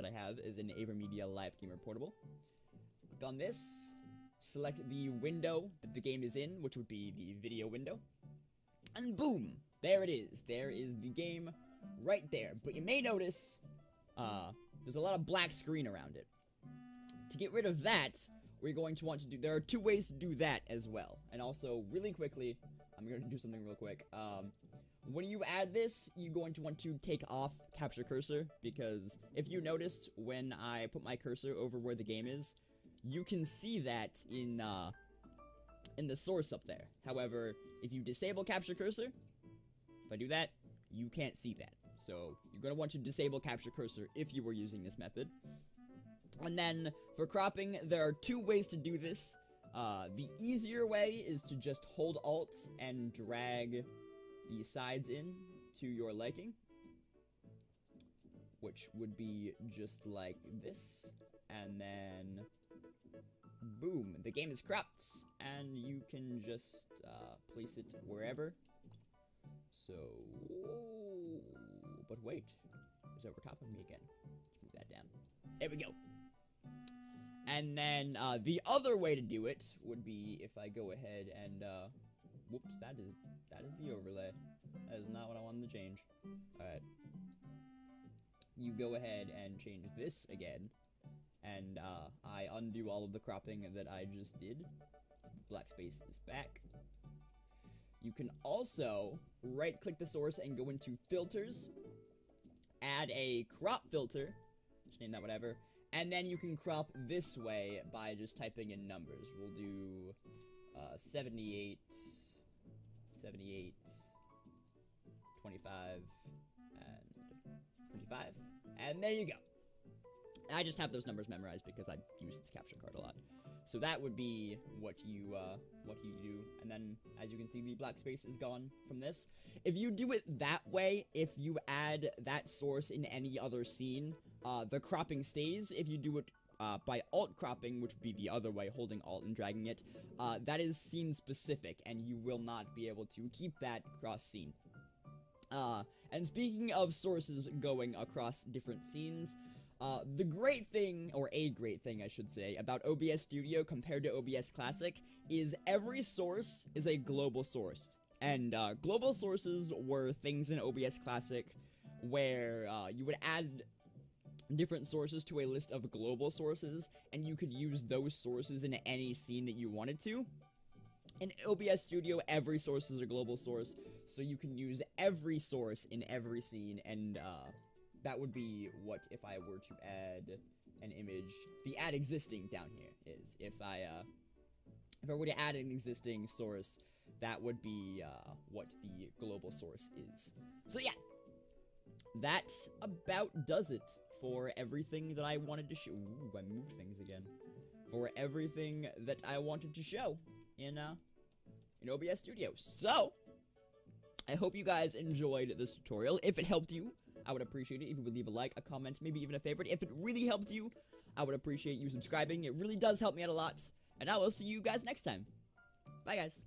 that I have is an AverMedia Live Gamer Portable. Click on this, select the window that the game is in, which would be the video window, and boom, there it is. There is the game right there. But you may notice there's a lot of black screen around it. To get rid of that, we're going to want to do, there are two ways to do that as well. And also, really quickly, I'm going to do something real quick. When you add this, you're going to want to take off capture cursor, because if you noticed, when I put my cursor over where the game is, you can see that in the source up there. However, if you disable capture cursor, if I do that, you can't see that. So, you're going to want to disable capture cursor if you were using this method. And then, for cropping, there are two ways to do this. The easier way is to just hold Alt and drag the sides in to your liking, which would be just like this, and then boom, the game is cropped, and you can just place it wherever. So, but wait, it's over top of me again. Let's move that down. There we go. And then the other way to do it would be if I go ahead and whoops, that is the overlay. That is not what I wanted to change. Alright. You go ahead and change this again. And I undo all of the cropping that I just did. So the black space is back. You can also right-click the source and go into Filters. Add a crop filter. Just name that whatever. And then you can crop this way by just typing in numbers. We'll do 78, 25, and 25. And there you go. I just have those numbers memorized because I use this capture card a lot. So that would be what you do. And then, as you can see, the black space is gone from this. If you do it that way, if you add that source in any other scene, the cropping stays. If you do it by alt cropping, which would be the other way, holding alt and dragging it, that is scene specific, and you will not be able to keep that cross scene. And speaking of sources going across different scenes, the great thing, or a great thing I should say, about OBS Studio compared to OBS Classic is every source is a global source. And global sources were things in OBS Classic where you would add different sources to a list of global sources, and you could use those sources in any scene that you wanted to. In OBS Studio, every source is a global source, so you can use every source in every scene, and that would be what if I were to add an image. The add existing down here is if I were to add an existing source, that would be what the global source is. So yeah, that about does it for everything that I wanted to show. Ooh, I moved things again. For everything that I wanted to show in OBS Studio. So, I hope you guys enjoyed this tutorial. If it helped you, I would appreciate it if you would leave a like, a comment, maybe even a favorite. If it really helped you, I would appreciate you subscribing. It really does help me out a lot. And I will see you guys next time. Bye, guys.